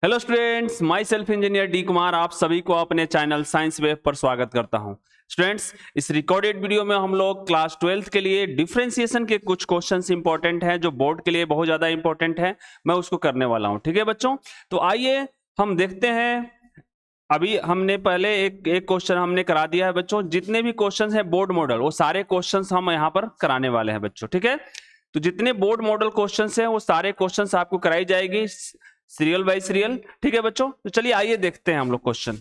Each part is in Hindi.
Hello students, my self engineer D Kumar आप सभी को अपने चैनल साइंस वेब पर स्वागत करता हूं। स्टूडेंट्स, इस रिकॉर्डेड वीडियो में हम लोग क्लास 12th के लिए डिफरेंशिएशन के कुछ क्वेश्चंस इंपॉर्टेंट हैं जो बोर्ड के लिए बहुत ज्यादा इंपॉर्टेंट है, मैं उसको करने वाला हूं। ठीक है बच्चों, तो आइए हम देखते हैं। अभी हमने पहले एक क्वेश्चन हमने करा दिया है बच्चों। जितने भी क्वेश्चंस हैं बोर्ड मॉडल, वो सारे क्वेश्चंस हम यहाँ पर कराने वाले हैं बच्चों। ठीक है, तो जितने बोर्ड मॉडल क्वेश्चंस हैं वो सारे क्वेश्चंस आपको कराई जाएगी सीरियल बाय सीरियल। ठीक है बच्चों, तो चलिए आइए देखते हैं हम लोग क्वेश्चन।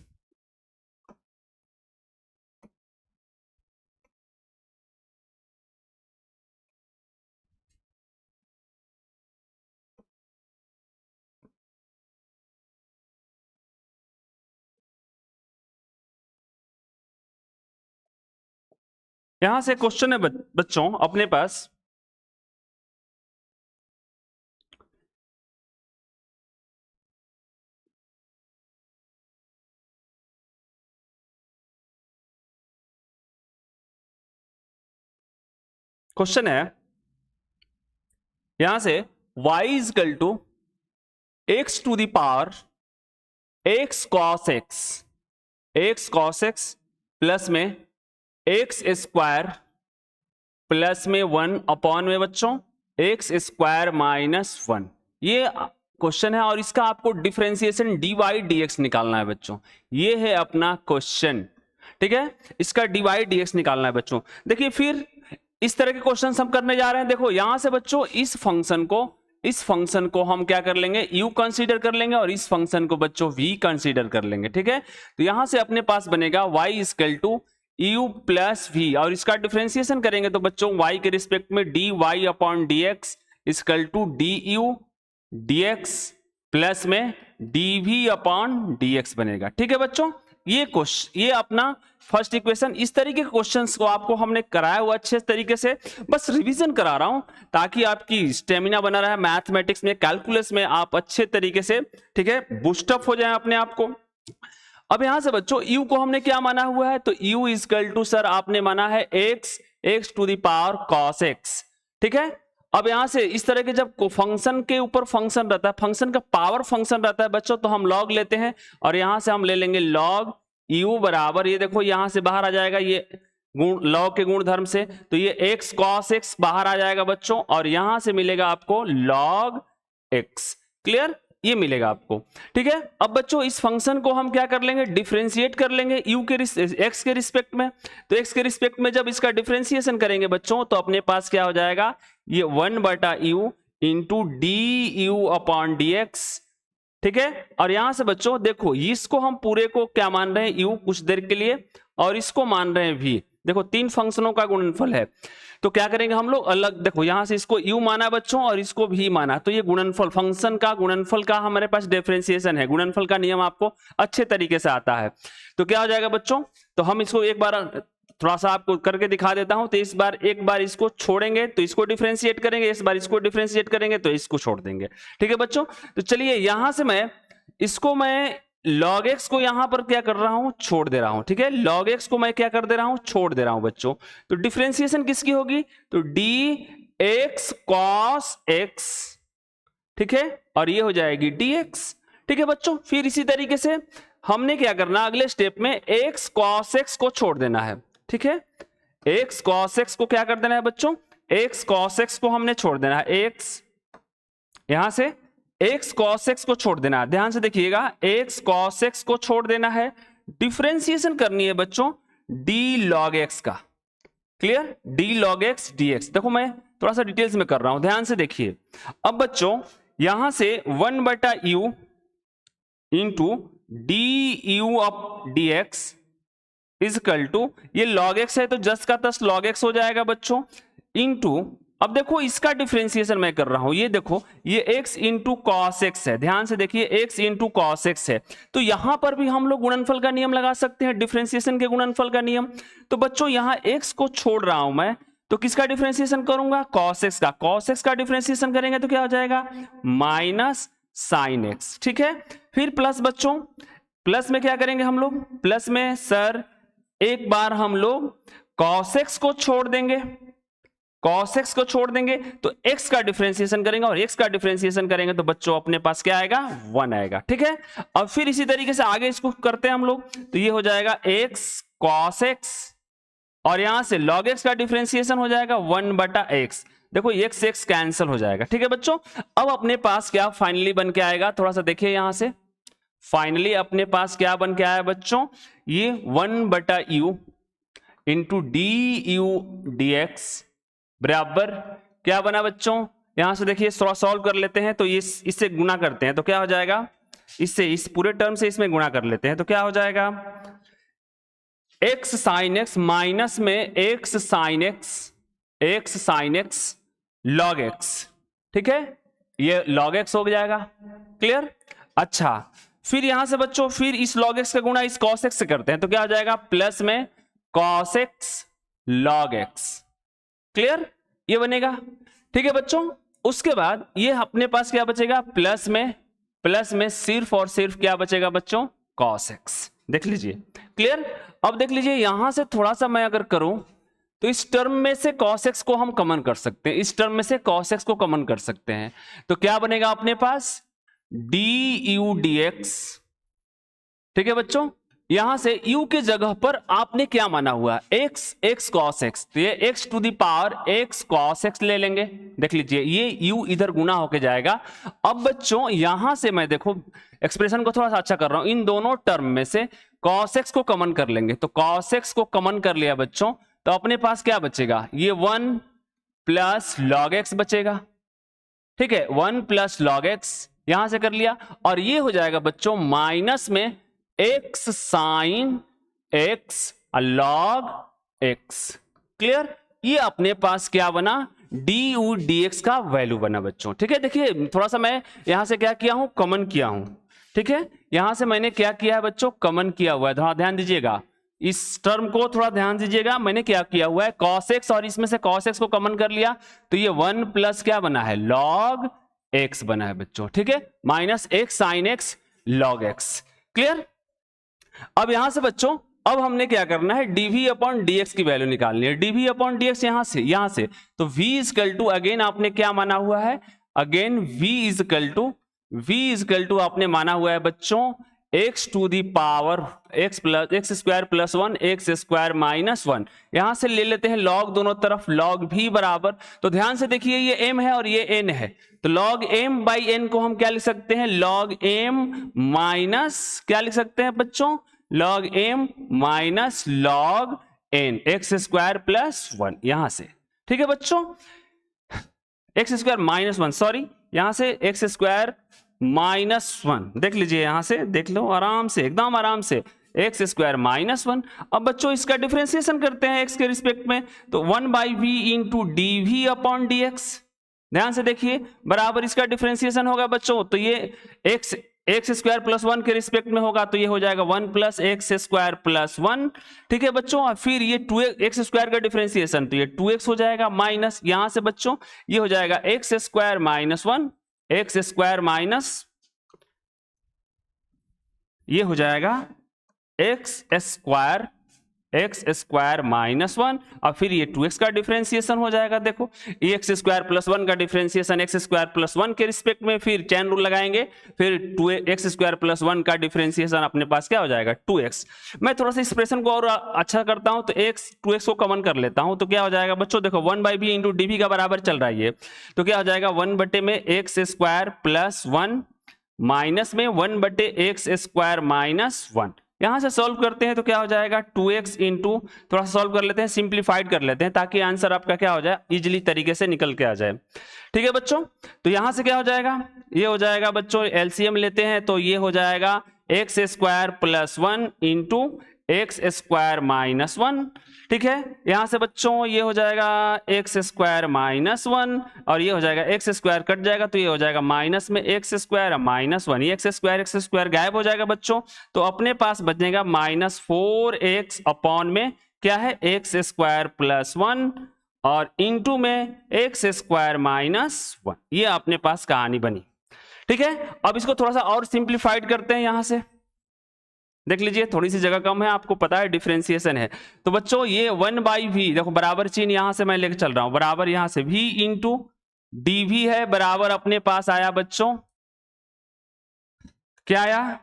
यहां से क्वेश्चन है बच्चों अपने पास। क्वेश्चन है यहां से y is equal to X to the power X cos X plus में एक्स स्क्वायर प्लस में 1 अपॉन में बच्चों एक्स स्क्वायर माइनस 1। ये क्वेश्चन है और इसका आपको डिफरेंशिएशन dy dx निकालना है बच्चों। ये है अपना क्वेश्चन। ठीक है, इसका dy dx निकालना है बच्चों। देखिए फिर इस तरह के क्वेश्चन हम करने जा रहे हैं। देखो यहां से बच्चों इस फंक्शन को हम क्या कर लेंगे, u कंसीडर कर लेंगे और इस फंक्शन को बच्चों v कंसीडर कर लेंगे। ठीक है, तो यहां से अपने पास बनेगा y equal to u plus V और इसका डिफरेंशिएशन करेंगे तो बच्चों y के रिस्पेक्ट में dy upon dx equal to du dx plus में dv अपॉन dx बनेगा। ठीक है बच्चों, ये अपना फर्स्ट इक्वेशन। इस तरीके के क्वेश्चंस को आपको हमने कराया हुआ अच्छे तरीके से, बस रिवीजन करा रहा हूं ताकि आपकी स्टेमिना बना रहे मैथमेटिक्स में, कैलकुलस में आप अच्छे तरीके से, ठीक है, बूस्टअप हो जाए अपने आप को। अब यहां से बच्चों u को हमने क्या माना हुआ है, तो u इक्वल टू सर आपने माना है x to the power cos x। ठीक है, अब यहां से इस तरह के जब फंक्शन के ऊपर फंक्शन रहता है, फंक्शन का पावर फंक्शन रहता है बच्चों, तो हम लॉग लेते हैं और यहां से हम ले लेंगे लॉग u बराबर, ये देखो यहां से बाहर आ जाएगा ये गुण, लॉग के गुण धर्म से, तो ये x cos x बाहर आ जाएगा बच्चों और यहां से मिलेगा आपको log x। क्लियर, ये मिलेगा आपको। ठीक है, अब बच्चों इस फंक्शन को हम क्या कर लेंगे, डिफरेंशिएट कर लेंगे u के x के रिस्पेक्ट में। तो x के रिस्पेक्ट में जब इसका डिफरेंशिएशन करेंगे बच्चों तो अपने पास क्या हो जाएगा, ये 1/u into D you upon D x. ठीक है, और यहां से बच्चों देखो इसको हम पूरे को क्या मान रहे हैं, u कुछ देर के लिए, और इसको मान रहे हैं v। देखो तीन फंक्शनों का गुणनफल है, तो क्या करेंगे हम लोग अलग, देखो यहां से इसको u माना बच्चों और इसको v माना, तो ये गुणनफल, फंक्शन का गुणनफल का हमारे पास डिफरेंशिएशन है। गुणनफल का नियम आपको अच्छे तरीके से आता है, तो क्या हो जाएगा बच्चों, तो हम इसको एक बार थोड़ा सा आपको करके दिखा देता हूं। तो इस बार एक बार इसको छोड़ेंगे तो इसको डिफरेंशिएट करेंगे, इस बार इसको डिफरेंशिएट करेंगे तो इसको छोड़ देंगे। ठीक है बच्चों, तो चलिए यहां से मैं log x को यहां पर क्या कर रहा हूं, छोड़ दे रहा हूं। ठीक है, log x को मैं क्या कर दे रहा हूं, छोड़ दे रहा हूं बच्चों। तो डिफरेंशिएशन किसकी होगी, तो dx cos x। ठीक है, और ये हो जाएगी dx। ठीक है बच्चों, फिर इसी तरीके से हमने क्या करना, अगले स्टेप में x cos x को छोड़ देना है। ठीक है, x cos x को क्या कर देना है बच्चों, x cos x को हमने छोड़ देना है, x यहां से x cos x को छोड़ देना है। ध्यान से देखिएगा, x cos x को छोड़ देना है, डिफरेंशिएशन करनी है बच्चों d log x का। Clear, d log x dx। देखो मैं थोड़ा सा डिटेल्स में कर रहा हूं, ध्यान से देखिए। अब बच्चों यहां से 1/u into D U of D X equal to, ये log x है तो जस्ट का तस log x हो जाएगा बच्चों, इंटू, अब देखो इसका डिफरेंशिएशन मैं कर रहा हूं, ये देखो ये x इंटू कॉस एक्स है। ध्यान से देखिए x इंटू कॉस एक्स है, तो यहां पर भी हम लोग गुणनफल का नियम लगा सकते हैं, डिफरेंशिएशन के गुणनफल का नियम। तो बच्चों यहां x को छोड़ रहा हूं मैं, तो किसका डिफरेंशिएशन करूंगा, कॉस एक्स का। कॉस एक्स का डिफरेंशिएशन करेंगे तो क्या हो जाएगा, माइनस साइन एक्स। ठीक है, फिर प्लस बच्चों, प्लस में क्या करेंगे हम लोग, प्लस में सर एक बार हम लोग cos x को छोड़ देंगे, cos x को छोड़ देंगे तो x का डिफरेंशिएशन करेंगे और x का डिफरेंशिएशन करेंगे तो बच्चों अपने पास क्या आएगा 1 आएगा। ठीक है, अब फिर इसी तरीके से आगे इसको करते हैं हम लोग, तो ये हो जाएगा x cos x और यहां से log x का डिफरेंशिएशन हो जाएगा 1/x। देखो x x कैंसिल हो जाएगा। ठीक है बच्चों, अब अपने पास क्या फाइनली बन के आएगा, थोड़ा सा देखिए यहां से, फाइनली अपने पास क्या बन के आया बच्चों, ये 1/u into D U D x बराबर क्या बना बच्चों, यहां से देखिए थोड़ा सॉल्व कर लेते हैं तो इससे गुना करते हैं तो क्या हो जाएगा, इससे इस पूरे टर्म से इसमें गुणा कर लेते हैं तो क्या हो जाएगा, x साइन एक्स माइनस में x sine x log x. ठीक है, ये लॉग एक्स हो जाएगा। क्लियर। अच्छा, फिर यहां से बच्चों फिर इस log x का गुणा इस cos x से करते हैं तो क्या हो जाएगा, प्लस में cos x log x। Clear, ये बनेगा। ठीक है बच्चों, उसके बाद ये अपने पास क्या बचेगा, प्लस में सिर्फ और सिर्फ क्या बचेगा बच्चों, cos x। देख लीजिए। क्लियर। अब देख लीजिए यहां से थोड़ा सा मैं अगर करूं तो इस टर्म में से cos x को हम कॉमन कर सकते हैं, इस टर्म में से cos x को कॉमन कर सकते हैं तो क्या बनेगा अपने पास, डी यू डी एक्स। ठीक है बच्चों, यहां से u के जगह पर आपने क्या माना हुआ है, x cos x, तो ये x to the power x cos x ले लेंगे। देख लीजिए ये u इधर गुना होके जाएगा। अब बच्चों यहां से मैं देखो एक्सप्रेशन को थोड़ा सा अच्छा कर रहा हूं, इन दोनों टर्म में से cos x को कॉमन कर लेंगे तो cos x को कॉमन कर लिया बच्चों तो अपने पास क्या बचेगा, ये 1 प्लस log x बचेगा। ठीक है, 1 प्लस log x यहां से कर लिया और ये हो जाएगा बच्चों माइनस में x sine x log x। Clear, ये अपने पास क्या बना, du dx का वैल्यू बना बच्चों। ठीक है, देखिए थोड़ा सा मैं यहां से क्या किया हूं, कॉमन किया हूं। ठीक है, यहां से मैंने क्या किया है बच्चों, कॉमन किया हुआ है। थोड़ा ध्यान दीजिएगा, इस टर्म को थोड़ा ध्यान दीजिएगा, मैंने क्या किया हुआ है, cos x और इसमें से cos x को कॉमन कर लिया तो ये 1 प्लस क्या बना है, log x बना है बच्चों। ठीक है, minus x sine x log x। Clear. अब यहां से बच्चों अब हमने क्या करना है, dv अपॉन dx की वैल्यू निकालनी है। dv अपॉन dx यहां से तो v इजकल टू, अगेन आपने क्या माना हुआ है, अगेन v इजकल टू आपने माना हुआ है बच्चों x to the power x square plus 1 x square minus 1। यहां से ले लेते हैं log दोनों तरफ, log v बराबर, तो ध्यान से देखिए ये m है और ये n है तो log m बाई n को हम क्या लिख सकते हैं, log m माइनस क्या लिख सकते हैं बच्चों, log m minus log n x square plus 1 यहां से। ठीक है बच्चों, x स्क्वायर माइनस 1, सॉरी यहां से x स्क्वायर माइनस 1, देख लीजिए यहां से देख लो आराम से, एकदम आराम से, एक्स स्क्वायर माइनस 1। अब बच्चों इसका डिफरेंशिएशन करते हैं x के रिस्पेक्ट में तो 1/v into D V upon D X. ध्यान से देखिए बराबर इसका डिफरेंशिएशन होगा बच्चों तो ये एक्स स्क्वायर प्लस 1 के रिस्पेक्ट में होगा तो ये हो जाएगा 1 प्लस एक्स स्क्वायर प्लस 1। ठीक है बच्चों, और फिर ये 2x स्क्वायर का डिफरेंशिएशन तो ये 2x हो जाएगा माइनस, यहां से बच्चों ये हो जाएगा x square minus 1 X square minus, ये हो जाएगा एक्स स्क्वायर माइनस 1 और फिर ये 2x का डिफरेंशिएशन हो जाएगा। देखो ये एक्स स्क्वायर प्लस 1 का डिफरेंशिएशन एक्स स्क्वायर प्लस 1 के रिस्पेक्ट में, फिर चैन रूल लगाएंगे, फिर 2x स्क्वायर प्लस 1 का डिफरेंशिएशन अपने पास क्या हो जाएगा 2x। मैं थोड़ा सा एक्सप्रेशन को और अच्छा करता हूं तो 2x को कॉमन कर लेता हूं तो क्या हो जाएगा बच्चों, देखो 1/v इंटू डी वी का बराबर चल रहा है ये तो क्या हो जाएगा 1 में एक्स स्क्वायर प्लस 1 माइनस में 1 एक्स स्क्वायर माइनस 1। यहां से सॉल्व करते हैं तो क्या हो जाएगा 2x इंटू, थोड़ा सा सॉल्व कर लेते हैं, सिंप्लीफाइड कर लेते हैं ताकि आंसर आपका क्या हो जाए, इजीली तरीके से निकल के आ जाए। ठीक है बच्चों, तो यहां से क्या हो जाएगा, ये हो जाएगा बच्चों एलसीएम लेते हैं तो ये हो जाएगा x square plus 1 into x square minus 1। ठीक है, यहां से बच्चों ये हो जाएगा एक्स स्क्वायर माइनस 1 और ये हो जाएगा एक्स स्क्वायर कट जाएगा तो ये हो जाएगा माइनस में एक्स स्क्वायर माइनस 1, ये एक्स स्क्वायर गायब हो जाएगा बच्चों तो अपने पास बचेगा माइनस 4x अपॉन में क्या है एक्स स्क्वायर प्लस 1 और इंटू में एक्स स्क्वायर माइनस 1। ये अपने पास कहानी बनी। ठीक है, अब इसको थोड़ा सा और सिंप्लीफाइड करते हैं यहां से, देख लीजिए थोड़ी सी जगह कम है, आपको पता है डिफरेंशिएशन है। तो बच्चों ये 1/v, देखो बराबर चिन्ह यहां से मैं लेके चल रहा हूं, बराबर यहां से v इंटू dv है, बराबर अपने पास आया बच्चों क्या आया,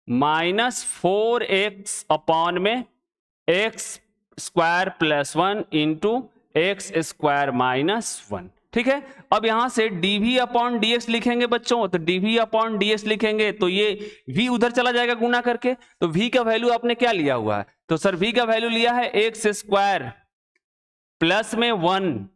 -4x अपॉन में x square plus 1 into x square minus 1। ठीक है, अब यहां से dv अपॉन dx लिखेंगे बच्चों, तो dv अपॉन dx लिखेंगे तो ये v उधर चला जाएगा गुना करके, तो v का वैल्यू आपने क्या लिया हुआ है, तो सर v का वैल्यू लिया है एक्स स्क्वायर प्लस में 1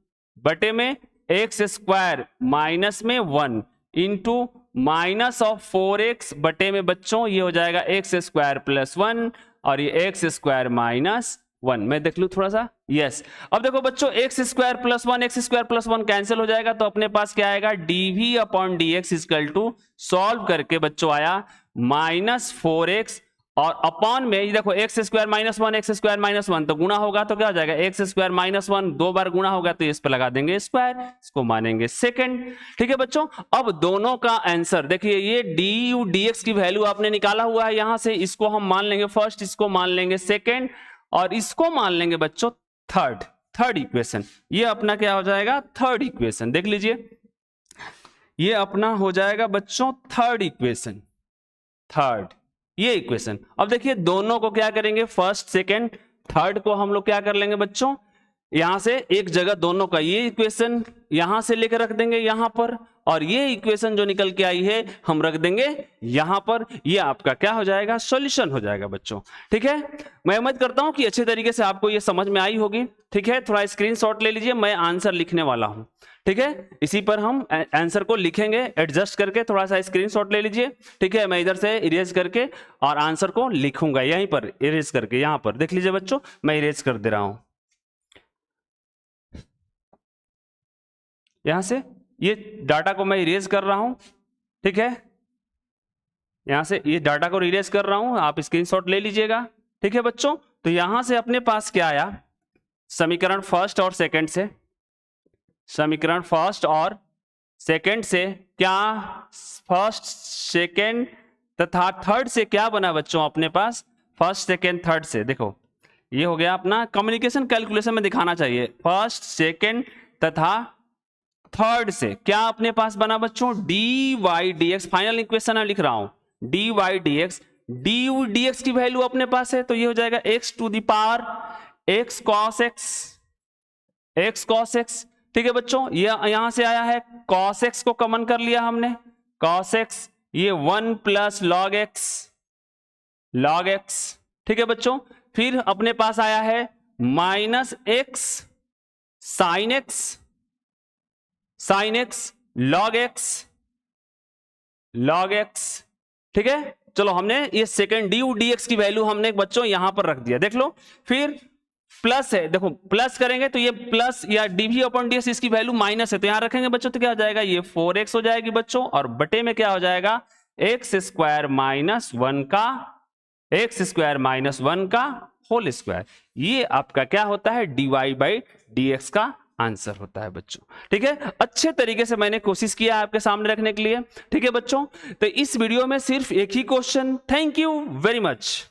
बटे में एक्स स्क्वायर माइनस में 1 इंटू माइनस ऑफ 4x बटे में बच्चों ये हो जाएगा एक्स स्क्वायर प्लस 1 और ये एक्स स्क्वायर माइनस 1। मैं देख लूं थोड़ा सा, यस। अब देखो बच्चों X square plus 1 X square plus 1 cancel हो जाएगा, तो अपने पास क्या आएगा dv upon dx equal to solve करके बच्चों आया -4x और अपॉन में ये देखो X square minus 1 X square minus 1 तो गुना होगा तो क्या हो जाएगा एक्स स्क्वायर माइनस 1 दो बार गुना होगा तो इस पे लगा देंगे स्क्वायर, इसको मानेंगे सेकंड। ठीक है बच्चों, अब दोनों का आंसर देखिए, ये du dx की वैल्यू आपने निकाला हुआ है यहां से, इसको हम मान लेंगे फर्स्ट, इसको मान लेंगे सेकंड और इसको मान लेंगे बच्चों थर्ड इक्वेशन। ये अपना क्या हो जाएगा थर्ड इक्वेशन, देख लीजिए ये अपना हो जाएगा बच्चों थर्ड इक्वेशन, थर्ड ये इक्वेशन। अब देखिए दोनों को क्या करेंगे, फर्स्ट सेकंड थर्ड को हम लोग क्या कर लेंगे बच्चों, यहां से एक जगह दोनों का ये इक्वेशन यहां से लेकर रख देंगे यहां पर, और ये इक्वेशन जो निकल के आई है हम रख देंगे यहां पर, ये आपका क्या हो जाएगा सॉल्यूशन हो जाएगा बच्चों। ठीक है, मैं उम्मीद करता हूं कि अच्छे तरीके से आपको ये समझ में आई होगी। ठीक है, थोड़ा स्क्रीनशॉट ले लीजिए, मैं आंसर लिखने वाला हूं। ठीक है, इसी पर हम आंसर को लिखेंगे एडजस्ट करके, थोड़ा सा स्क्रीनशॉट ले लीजिए। ठीक है, मैं इधर से इरेज करके और आंसर को लिखूंगा यहीं पर इरेज करके, यहां पर देख लीजिए बच्चों मैं इरेज कर दे रहा हूं यहां से, ये डाटा को मैं इरेज कर रहा हूं। ठीक है, यहां से ये डाटा को इरेज कर रहा हूं, आप स्क्रीनशॉट ले लीजिएगा। ठीक है बच्चों, तो यहां से अपने पास क्या आया, समीकरण फर्स्ट और सेकंड से, समीकरण फर्स्ट और सेकंड से क्या, फर्स्ट सेकंड तथा थर्ड से क्या बना बच्चों अपने पास, फर्स्ट सेकंड थर्ड से देखो ये हो गया अपना, कम्युनिकेशन कैलकुलेशन में दिखाना चाहिए, फर्स्ट सेकंड तथा थर्ड से क्या अपने पास बना बच्चों dy dx, फाइनल इक्वेशन मैं लिख रहा हूं dy dx, du dx की वैल्यू अपने पास है तो ये हो जाएगा x to the power x cos x। ठीक है बच्चों, ये यहां से आया है cos x को कॉमन कर लिया हमने, cos x ये 1 प्लस log x। ठीक है बच्चों, फिर अपने पास आया है -x sin x log x। ठीक है, चलो हमने ये सेकंड du dx की वैल्यू हमने बच्चों यहां पर रख दिया, देख लो। फिर प्लस है, देखो प्लस करेंगे तो ये प्लस या dv अपॉन ds इसकी वैल्यू माइनस है तो यहां रखेंगे बच्चों तो क्या हो जाएगा ये 4x हो जाएगी बच्चों, और बटे में क्या हो जाएगा एक्स स्क्वायर माइनस 1 का होल स्क्वायर। ये आपका क्या होता है dy बाई dx का आंसर होता है बच्चों। ठीक है, अच्छे तरीके से मैंने कोशिश किया आपके सामने रखने के लिए। ठीक है बच्चों, तो इस वीडियो में सिर्फ एक ही question. Thank you very much.